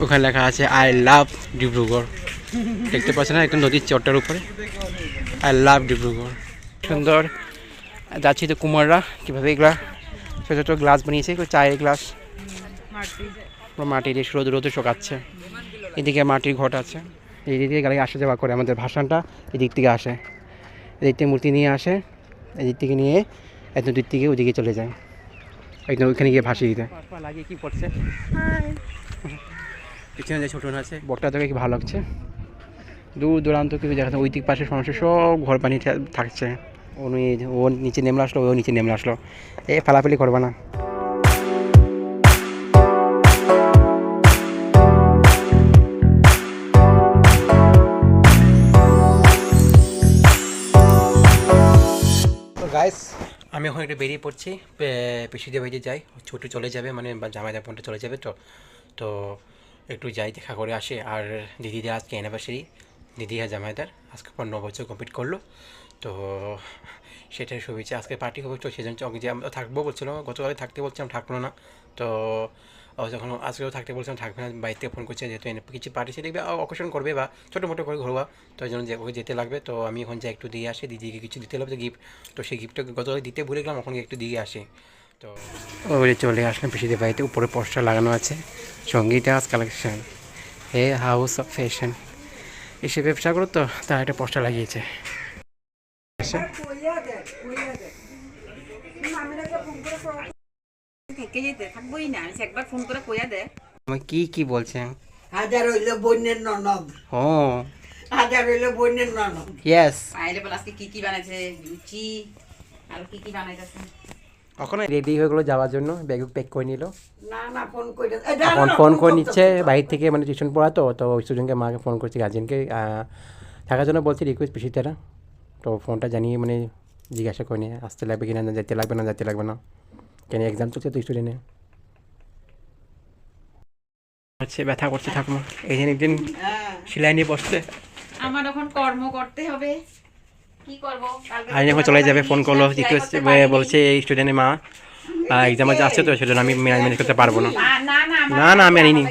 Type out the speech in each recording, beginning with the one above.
ওখানে লেখা আছে আই লাভ ডিব্রুগড়। দেখতে পাচ্ছেন না, একদম নদীর চটটার উপরে আই লাভ ডিব্রুগড়। সুন্দর যাচ্ছি তো কুমাররা কীভাবে এগুলা ছোটো ছোটো গ্লাস বানিয়েছে, চায়ের গ্লাস মাটির রোদে শোকাচ্ছে। এদিকে মাটির ঘট আছে, এদিক থেকে গাড়ি আসা যাওয়া করে। আমাদের ভাসানটা এদিক থেকে আসে, এদিক থেকে মূর্তি নিয়ে আসে, এদিক থেকে নিয়ে এত দূর থেকে ওদিকে চলে যায়, একদম ওইখানে গিয়ে ভাসিয়ে দিতে। লাগিয়ে কী করছে পিছনে যে ছোটো আছে বটটা থেকে কি ভালো লাগছে। দূর দূরান্ত কিছু দেখা যায়, ওই দিক পাশে সমস্যা সব ঘর বানিয়ে থাকছে। ও নিচে নেমে আসলো, ও নিচে নেমে আসলো, এ ফেলাফেলি করবে না। গাইস আমি এখন একটু বেরিয়ে পড়ছি, পিসিদের বাড়িতে যাই। ছোটো চলে যাবে, মানে জামাই বোনটা চলে যাবে, তো একটু যাই দেখা করে আসে। আর দিদিদের আজকে অ্যানিভার্সারি, দিদি আর জামাইদার আজকে 15 বছর কমপ্লিট করলো, তো সেটাই শুভেচ্ছা। আজকে পার্টি হবে, তো সেজন্য যে আমরা থাকবো বলছিলাম, গতকালে থাকতে বলছিলাম, থাকলো না। তো যখন আজকেও থাকতে বলছিলাম, থাকবে না। বাড়িতে ফোন করছে, যেহেতু কিছু পার্টি সে দেখবে অকেশন করবে বা ছোটো মোটো করে ঘরোয়া, তো ওই জন্য ওকে যেতে লাগবে। তো আমি এখন যাই একটু দিয়ে আসি, দিদিকে কিছু দিতে লাগবে গিফট, তো সেই গিফটটা গতকালে দিতে ভুলে গেলাম, এখন একটু দিয়ে আসি। তো ওই চলে আসলাম পিসিদের বাড়িতে। উপরে পোস্টার লাগানো আছে সঙ্গীতাস কালেকশন, হে হাউস অফ ফ্যাশন, এসে ব্যবসা করো, তো তার একটা পোস্টার লাগিয়েছে। কি কি বলছেন? হাজার হইলো বন্যের ননদ, হ্যাঁ হাজার হইলো বন্যের ননদ। ইয়েস, আইলে বল আজকে কি কি বানাইছে, লুচি আর কি কি বানাইতেছে। ওখানে রেডি হয়ে গেলো যাওয়ার জন্য, ব্যাগ প্যাক করে নিল। না ফোন করে এখন ফোন করে নিচ্ছে বাইরে থেকে, মানে টিউশন পড়াতো, তো ওই স্টুডেন্টকে মাকে ফোন করছে, গার্জেনকে থাকার জন্য বলছে, রিকোয়েস্ট পিসিতারা। তো ফোনটা জানিয়ে মানে জিজ্ঞাসা করে নিয়ে আসতে লাগবে কিনা, না যেতে লাগবে না কেন এক্সাম চলছে তো স্টুডেন্টের। আচ্ছা ব্যথা করছে ঠাকুমা, এই জন্য একদিন সেলাই নিয়ে বসছে। আমার এখন কর্ম করতে হবে, কি করব? আর যখন চলে যাবে ফোন করলো, রিকোয়েস্ট বলছে এই স্টুডেন্টের মা এক্সামে যাচ্ছে, তো সেজন্য আমি ম্যানেজ করতে পারবো না। না আমি আনিনি।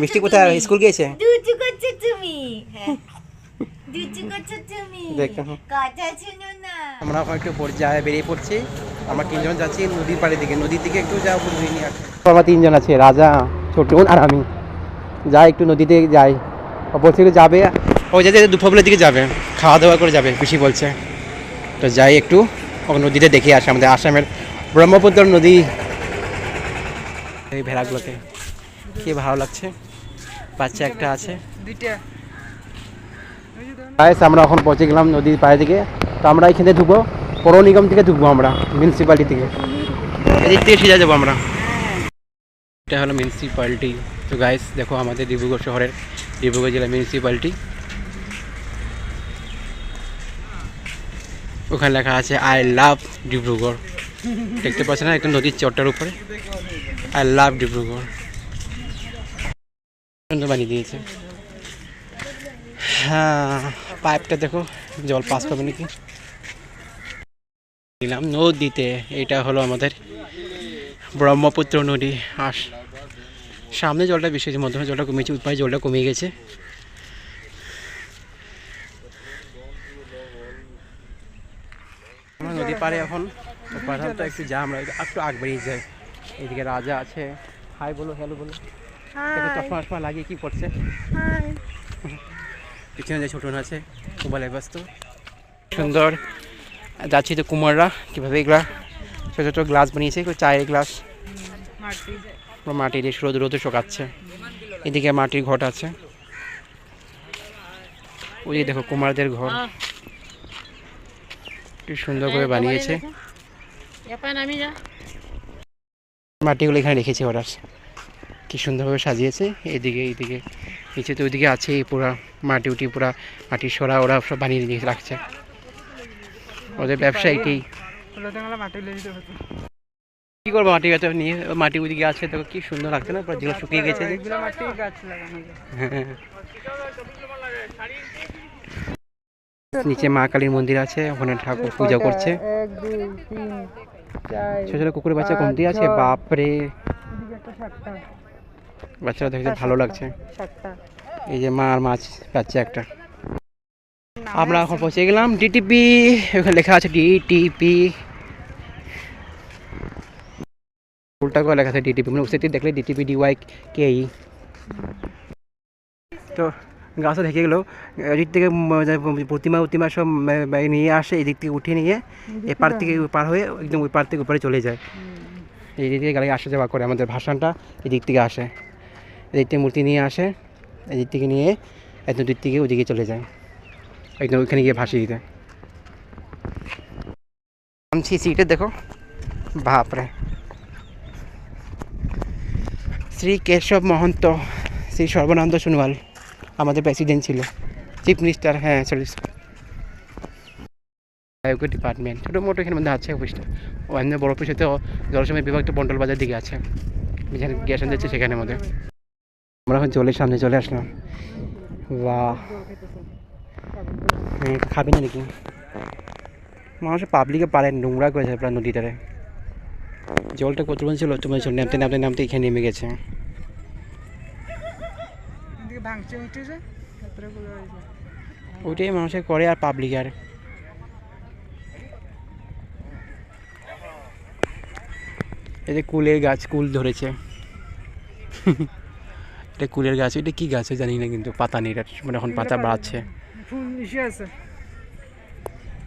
মিষ্টি কোথায় স্কুল গিয়েছে? দুচু করছো তুমি, দুচু করছো তুমি, দেখো কথা শুনো না। আমরা এখন একটু পর্যায়ে বেরিয়ে পড়ছি। আমরা তিনজন যাচ্ছি নদীর পাড়ের দিকে, নদীর দিকে একটু যাবো নিয়ে আসি। আমরা তিনজন আছে, রাজা, ছোটন আর আমি। যাই একটু নদীতে যাই, বলছে যাবে, ওই যে দুপুরের দিকে যাবে, খাওয়া দাওয়া করে যাবে পিসি বলছে। তো যাই একটু নদীতে দেখে আসি, আমাদের আসামের ব্রহ্মপুত্র নদী। এই ভেড়াগুলোকে কি ভালো লাগছে, বাচ্চা একটা আছে। আমরা এখন পৌঁছে গেলাম নদীর পাড়ে দিকে। তো আমরা এখানে ঢুকবো, পৌর নিগম থেকে ঢুকবো, আমরা মিউনিসিপ্যালিটি থেকে, এদিক থেকে সিধা যাবো আমরা। এটা হলো মিউনিসিপ্যালিটি। তো গাইস দেখো আমাদের ডিব্রুগড় শহরের, ডিব্রুগড় জেলা মিউনিসিপ্যালিটি। ওখানে লেখা আছে আই লাভ ডিব্রুগড়। দেখতে পাচ্ছেন না, একদম নদীর চটটার উপরে আই লাভ ডিব্রুগড়। সুন্দর বানিয়ে দিয়েছে। হ্যাঁ পাইপটা দেখো, জল পাস করবে নাকি। দিলাম নদীতে, এটা হলো আমাদের ব্রহ্মপুত্র নদী। আর সামনে জলটা বেশি হয়েছে, মধ্যে জলটা কমেছে, উৎপাদে জলটা কমে গেছে। আমরা নদী পাড়ে এখন, তো একটু যা আমরা একটু আগ বেরিয়ে যাই। এদিকে রাজা আছে, হাই বলো, হ্যালো বলো। দেখো চশমা লাগিয়ে কি করছে। পিছনে যে ছোটন আছে মোবাইলে ব্যস্ত। সুন্দর যাচ্ছি তো কুমাররা কীভাবে এগুলা ছোটো ছোটো গ্লাস বানিয়েছে, চায়ের গ্লাস মাটির রোদে শোকাচ্ছে। এদিকে মাটির ঘট আছে, ওই যে দেখো কুমারদের ঘর, কি সুন্দর করে বানিয়েছে। মাটিগুলো এখানে রেখেছে ওরা, কি সুন্দরভাবে সাজিয়েছে। এইদিকে নিচে তো ওইদিকে আছে পুরা মাটি উঠি, পুরা মাটির সরা ওরা সব বানিয়ে নিয়ে রাখছে। ওদের ব্যবসা এটাই। কি করবো মাটি গাছ নিয়ে, মাটি ওইদিকে আছে, তো কি সুন্দর লাগছে না, যেগুলো শুকিয়ে গেছে। নিচে মা কালীর মন্দির আছে, ওখানে ঠাকুর পূজা করছে। ছোট ছোট কুকুরের বাচ্চা কমতি আছে, বাপরে বাচ্চারা দেখতে ভালো লাগছে। সাতটা এই যে মা আর মাছ বাচ্চা একটা। আমরা এখন পৌঁছে গেলাম ডিটিপি, ওখানে লেখা আছে ডিটিপি, উল্টা করে লেখা আছে ডিটিপি, মানে উসেটি দেখলে ডিটিপি ডিওয়াই কে ই। তো গাছটা দেখে গেলো, এদিক থেকে প্রতিমা সব নিয়ে আসে, এদিক থেকে উঠিয়ে নিয়ে এপার থেকে পার হয়ে একদম ওই পার থেকে উপরে চলে যায়। এই দিক থেকে গাড়ি আসা যাওয়া করে, আমাদের ভাসানটা এদিক থেকে আসে, এদিক থেকে মূর্তি নিয়ে আসে, এদিক থেকে নিয়ে একদম দিক থেকে ওদিকে চলে যায়, একদম ওইখানে গিয়ে ভাসিয়ে দিতে। নামছি সিটে, দেখো বাপরে, শ্রী কেশব মহন্ত, শ্রী সর্বানন্দ সোনোয়াল আমাদের প্রেসিডেন্ট ছিল, চিফ মিনিস্টার। হ্যাঁ সরি, আয়োগের ডিপার্টমেন্ট ছোটো মোটো এখানে মধ্যে আছে অফিসটা। ও এমনি বড় অফিস হতে জলসময় বিভাগটা বন্টল বাজার দিকে আছে, যেখানে গ্যাস যাচ্ছে সেখানের মধ্যে। আমরা এখন জলের সামনে চলে আসলাম। বাহ, খাবি না নাকি? মানুষ পাবলিকে পারে নোংরা করেছে প্রায় নদীটারে। জলটা কত ছিল, তোমার নামতে নামতে নামতে এখানে নেমে গেছে। ওইটাই মানুষের করে আর পাবলিক আর। এই যে কুলের গাছ, কুল ধরেছে। এটা কুলের গাছ, এটা কি গাছ জানি না, কিন্তু পাতা নেই, মানে এখন পাতা বাড়াচ্ছে।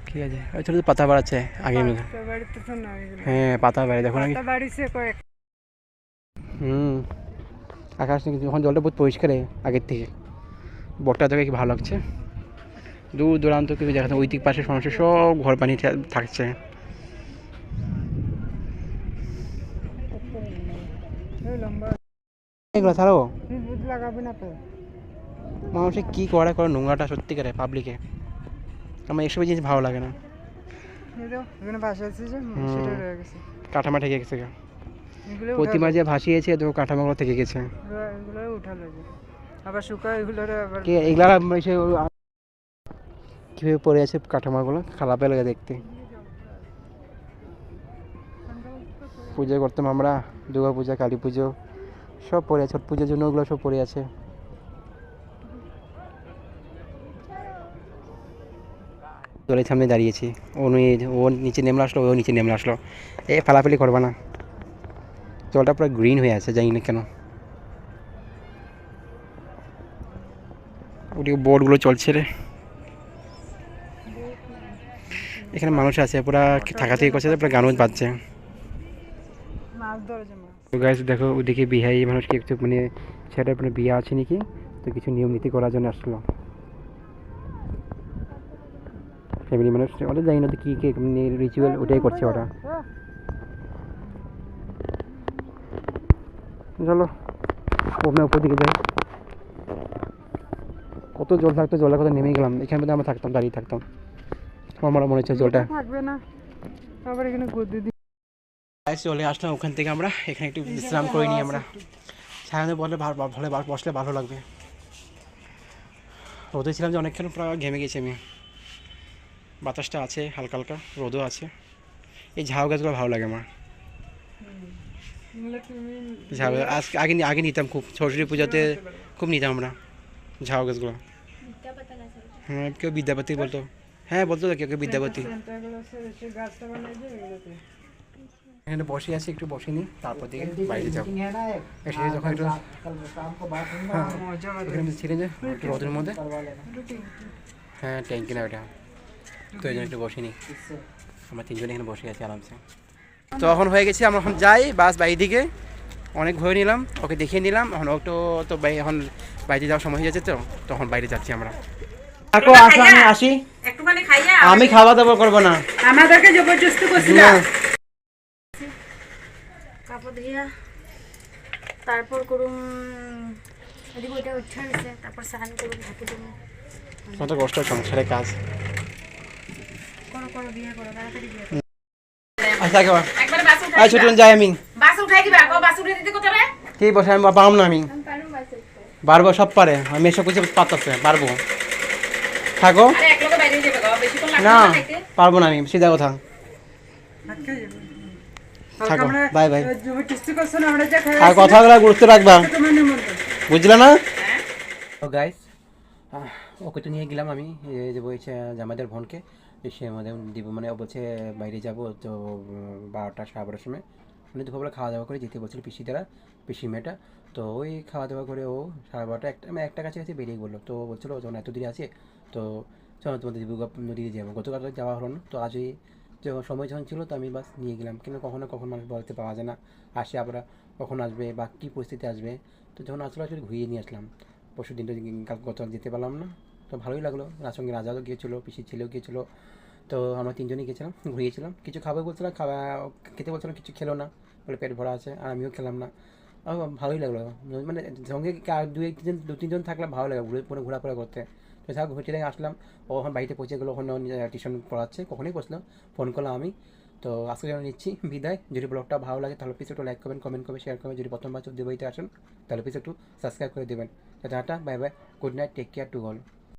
ঠিক আছে, ওই ছোটো পাতা বাড়াচ্ছে আগে। হ্যাঁ পাতা বাড়ে, দেখো না। আকাশ কিন্তু এখন জলটা বহুত পরিষ্কার আগের থেকে, বটটা থেকে কি ভালো লাগছে। দূর দূরান্ত কিছু দেখা যায়, ওই দিক পাশে সমস্যা সব ঘর পানি থাকছে। এগুলো ছাড়াও মানুষের কী করে নোংরাটা সত্যিকারে পাবলিকে, আমার এসব জিনিস ভালো লাগে না। কাঠামো থেকে গেছে, প্রতিমা যে ভাসিয়েছে তো কাঠামোগুলো থেকে গেছে। এগুলা কীভাবে পড়ে আছে কাঠামোগুলো, খারাপই লাগে দেখতে। পূজা করতাম আমরা, দুর্গা পূজা, কালী পুজো সব পড়ে আছে, ছট পুজোর জন্য ওগুলো সব পড়ে আছে। জলের সামনে দাঁড়িয়েছি, ও নিচে নেমে আসলো, ও নিচে নেমে আসলো। ফালাফালি করবা না, জলটা পুরো গ্রিন হয়ে আছে, জানি না কেন। ওদিকে বোটগুলো চলছে রে, এখানে মানুষ আছে পুরা থাকা থেকে করছে, পুরো গানও বাজছে। গাইস দেখো ওদিকে বিহারি মানুষকে একটু মানে ছেলেটার মানে বিয়ে আছে নাকি, তো কিছু নিয়ম নীতি করার জন্য আসলো ফ্যামিলি মানুষ। ওটা জানি না তো কী কী রিচুয়াল, ওটাই করছে ওরা। চলো ওখানে উপর দিকে যাই। কত জল থাকতো, জলের কথা নেমে গেলাম, এখানে মধ্যে আমরা থাকতাম, দাঁড়িয়ে থাকতাম। আমার মনে হচ্ছে জলটা থাকবে না, আবার এখানে চলে আসলাম ওখান থেকে। আমরা এখানে একটু বিশ্রাম করে নিই, আমরা সারাদিন বললে বসলে ভালো লাগবে। রোদে ছিলাম যে অনেকক্ষণ, পুরো ঘেমে গেছি আমি। বাতাসটা আছে হালকা হালকা, রোদও আছে। এই ঝাউ গাছগুলো ভালো লাগে আমার। ঝাউ গাছ আগে নিতাম খুব, সরস্বতী পূজাতে খুব নিতাম আমরা ঝাউ গাছগুলো। হ্যাঁ কেউ বিদ্যাপতি বলতো, হ্যাঁ বলতো কেউ কেউ বিদ্যাপতি। এখানে বসে আছি, একটু বসে নিই, তারপর দিকে বাইরে যাবো। এসে যখন একটু ছিলেন যে একটু রোদের মধ্যে, হ্যাঁ ট্যাঙ্কি না ওটা, তো এই জন্য একটু বসে নিই। আমরা তিনজনে এখানে বসে আছি আরামসে। তো এখন হয়ে গেছি, আমরা এখন যাই বাস বাইরে দিকে। অনেক ঘুরে নিলাম, ওকে দেখিয়ে নিলাম। এখন একটু তো এখন বাইরে যাওয়ার সময় হয়ে যাচ্ছে, তো তখন বাইরে যাচ্ছি আমরা। আমি আসি, একটুখানি খাইয়া আমি খাওয়া দাওয়া করবো না, আমাদেরকে জবরদস্তি করছিল। কাপড় ধুইয়া তারপর করুম, এদিকে ওইটা উঠে গেছে, তারপর স্নান করুম, ঢাকি দেবো। কত কষ্ট সংসারের কাজ। করো করো, বিয়ে করো, তাড়াতাড়ি বিয়ে করো। আচ্ছা একবারে বাসু আয় ছোট যাই আমি, বাসু উঠাই দিবা, ও বাসু উঠাই দিতে কোথায় রে? কি বসে আমি পারবো না, আমি পারবো, সব পারে, আমি এসব কিছু পারতেছে পারবো। থাকো আরে এক লোকে বাইরে যাবে গো, বেশিক্ষণ লাগবে না, না খাইতে। পারবো না আমি, সিধা কথা। থাকো, বাই বাই। জবরদস্তি করছো না, আমরা যা খাই আর কথাগুলো গুরুত্ব রাখবা। মানে বুঝলা না? হ্যাঁ তো গাইস ওকে তো নিয়ে গেলাম আমি যে বলছে জামাইদের বোনকে, সে আমাদের দিব মানে ও বলছে বাইরে যাব তো 12টা 12:30 সময় উনি দুপুরবেলা খাওয়া দাওয়া করে যেতে বলছিল পিসি মেয়েটা। তো ওই খাওয়া দাওয়া করে ও 12:30 একটা মানে একটা কাছাকাছি বেরিয়ে বললো। তো বলছিলো যখন এত দেরি আছে তো চলো তোমাদের দিবুগা নদীতে যাবো। গতকাল তো যাওয়া হলো না, তো আজই যখন সময় যখন ছিল তো আমি বাস নিয়ে গেলাম। কিন্তু কখনো কখন মানুষ বলতে পাওয়া যায় না আসে আবার কখন আসবে বা কী পরিস্থিতি আসবে। তো যখন আসলো আসলে ঘুরিয়ে নিয়ে আসলাম। পরশু দিন তো গতকাল যেতে পারলাম না, তো ভালোই লাগলো। তার সঙ্গে রাজাও গিয়েছিলো, পিসির ছেলেও গিয়েছিলো। তো আমরা তিনজনই গেছিলাম, ঘুরিয়েছিলাম। কিছু খাবে বলছিলাম, খেতে বলছিলাম, কিছু খেলো না, বলে পেট ভরা আছে, আর আমিও খেলাম না। ভালোই লাগলো, মানে সঙ্গে আর দু তিনজন থাকলে ভালো লাগে ঘোরাফেরা করতে। তো যা ঘুরতে আসলাম। ও এখন বাড়িতে পৌঁছে গেলো, ওখানে টিউশন পড়াচ্ছে, কখনই বসলো, ফোন করলাম আমি। তো আজকে জন্য নিচ্ছি বিদায়। যদি ব্লগটা ভালো লাগে তাহলে প্লিজ একটু লাইক করবেন, কমেন্ট করবেন, শেয়ার করবেন। যদি প্রথমবার দুবাইতে আসেন তাহলে প্লিজ একটু সাবস্ক্রাইব করে দেবেন। টাটা, bye bye, good night, take care to all.